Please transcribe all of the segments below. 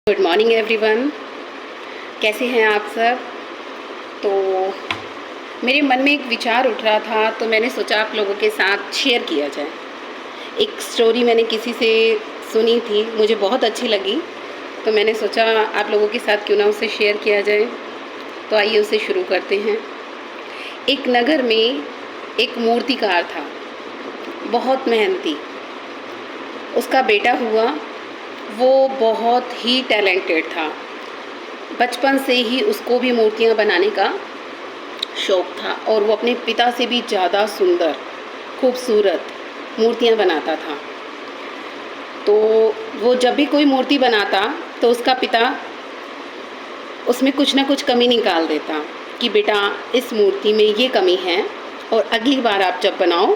Good morning everyone. कैसे हैं आप सब? तो मेरे मन में एक विचार उठ रहा था, तो मैंने सोचा आप लोगों के साथ शेयर किया जाए। एक स्टोरी मैंने किसी से सुनी थी, मुझे बहुत अच्छी लगी, तो मैंने सोचा आप लोगों के साथ क्यों ना उसे शेयर किया जाए। तो आइए उसे शुरू करते हैं। एक नगर में एक मूर्तिकार था, बहुत मेहनती। उसका बेटा हुआ, वो बहुत ही टैलेंटेड था। बचपन से ही उसको भी मूर्तियाँ बनाने का शौक़ था और वो अपने पिता से भी ज़्यादा सुंदर, खूबसूरत मूर्तियाँ बनाता था। तो वो जब भी कोई मूर्ति बनाता तो उसका पिता उसमें कुछ ना कुछ कमी निकाल देता कि बेटा इस मूर्ति में ये कमी है और अगली बार आप जब बनाओ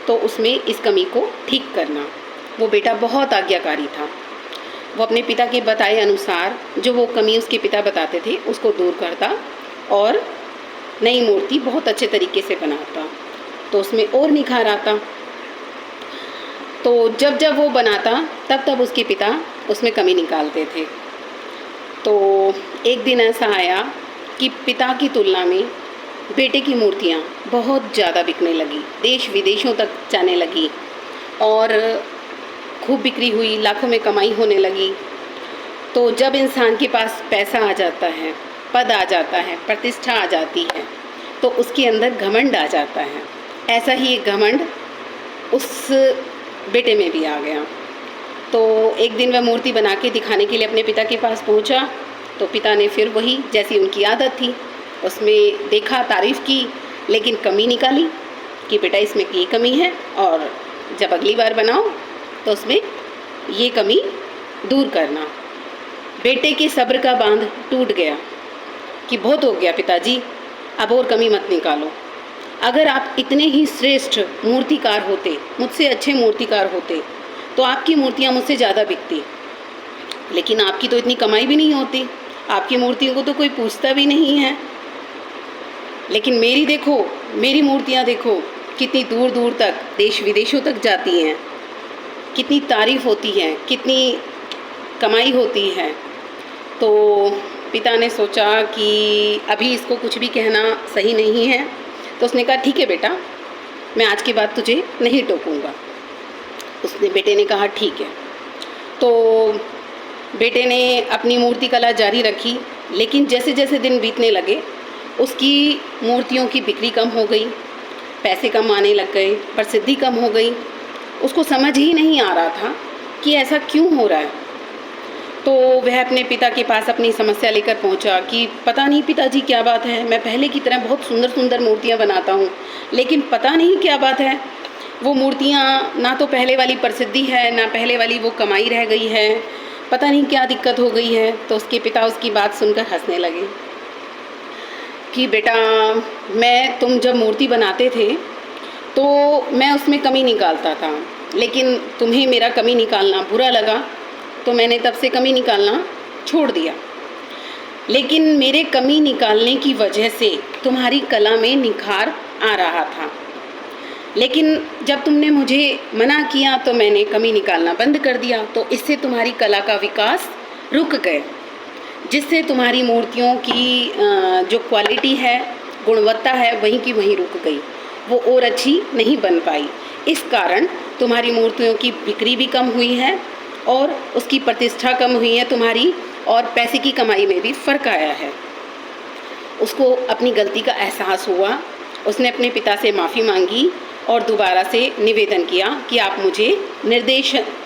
तो उसमें इस कमी को ठीक करना। वो बेटा बहुत आज्ञाकारी था। वो अपने पिता के बताए अनुसार जो वो कमी उसके पिता बताते थे उसको दूर करता और नई मूर्ति बहुत अच्छे तरीके से बनाता, तो उसमें और निखार आता। तो जब जब वो बनाता तब तब उसके पिता उसमें कमी निकालते थे। तो एक दिन ऐसा आया कि पिता की तुलना में बेटे की मूर्तियाँ बहुत ज़्यादा बिकने लगी, देश विदेशों तक जाने लगी और खूब बिक्री हुई, लाखों में कमाई होने लगी। तो जब इंसान के पास पैसा आ जाता है, पद आ जाता है, प्रतिष्ठा आ जाती है, तो उसके अंदर घमंड आ जाता है। ऐसा ही एक घमंड उस बेटे में भी आ गया। तो एक दिन वह मूर्ति बना के दिखाने के लिए अपने पिता के पास पहुंचा, तो पिता ने फिर वही जैसी उनकी आदत थी उसमें देखा, तारीफ़ की, लेकिन कमी निकाली कि बेटा इसमें ये कमी है और जब अगली बार बनाओ तो उसमें ये कमी दूर करना। बेटे के सब्र का बांध टूट गया कि बहुत हो गया पिताजी, अब और कमी मत निकालो। अगर आप इतने ही श्रेष्ठ मूर्तिकार होते, मुझसे अच्छे मूर्तिकार होते, तो आपकी मूर्तियाँ मुझसे ज़्यादा बिकती, लेकिन आपकी तो इतनी कमाई भी नहीं होती, आपकी मूर्तियों को तो कोई पूछता भी नहीं है। लेकिन मेरी देखो, मेरी मूर्तियाँ देखो कितनी दूर दूर तक, देश विदेशों तक जाती हैं, कितनी तारीफ़ होती है, कितनी कमाई होती है। तो पिता ने सोचा कि अभी इसको कुछ भी कहना सही नहीं है, तो उसने कहा ठीक है बेटा, मैं आज के बाद तुझे नहीं टोकूंगा। उसने बेटे ने कहा ठीक है। तो बेटे ने अपनी मूर्ति कला जारी रखी, लेकिन जैसे जैसे दिन बीतने लगे उसकी मूर्तियों की बिक्री कम हो गई, पैसे कम आने लग गए, प्रसिद्धि कम हो गई। उसको समझ ही नहीं आ रहा था कि ऐसा क्यों हो रहा है। तो वह अपने पिता के पास अपनी समस्या लेकर पहुंचा कि पता नहीं पिताजी क्या बात है, मैं पहले की तरह बहुत सुंदर सुंदर मूर्तियां बनाता हूं, लेकिन पता नहीं क्या बात है, वो मूर्तियां ना तो पहले वाली प्रसिद्धि है, ना पहले वाली वो कमाई रह गई है, पता नहीं क्या दिक्कत हो गई है। तो उसके पिता उसकी बात सुनकर हंसने लगे कि बेटा, तुम जब मूर्ति बनाते थे तो मैं उसमें कमी निकालता था, लेकिन तुम्हें मेरा कमी निकालना बुरा लगा, तो मैंने तब से कमी निकालना छोड़ दिया। लेकिन मेरे कमी निकालने की वजह से तुम्हारी कला में निखार आ रहा था, लेकिन जब तुमने मुझे मना किया तो मैंने कमी निकालना बंद कर दिया। तो इससे तुम्हारी कला का विकास रुक गए, जिससे तुम्हारी मूर्तियों की जो क्वालिटी है, गुणवत्ता है, वहीं की वहीं रुक गई, वो और अच्छी नहीं बन पाई। इस कारण तुम्हारी मूर्तियों की बिक्री भी कम हुई है और उसकी प्रतिष्ठा कम हुई है तुम्हारी, और पैसे की कमाई में भी फ़र्क आया है। उसको अपनी गलती का एहसास हुआ। उसने अपने पिता से माफ़ी मांगी और दोबारा से निवेदन किया कि आप मुझे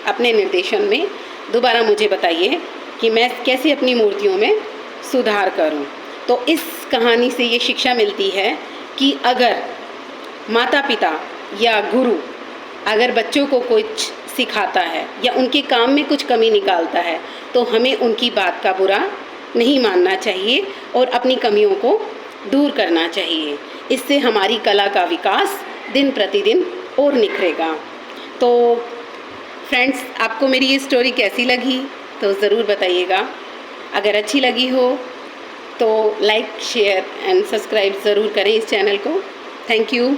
अपने निर्देशन में दोबारा मुझे बताइए कि मैं कैसे अपनी मूर्तियों में सुधार करूं। तो इस कहानी से ये शिक्षा मिलती है कि अगर माता पिता या गुरु अगर बच्चों को कुछ सिखाता है या उनके काम में कुछ कमी निकालता है, तो हमें उनकी बात का बुरा नहीं मानना चाहिए और अपनी कमियों को दूर करना चाहिए। इससे हमारी कला का विकास दिन प्रतिदिन और निखरेगा। तो फ्रेंड्स, आपको मेरी ये स्टोरी कैसी लगी तो ज़रूर बताइएगा। अगर अच्छी लगी हो तो लाइक, शेयर एंड सब्सक्राइब ज़रूर करें इस चैनल को। Thank you.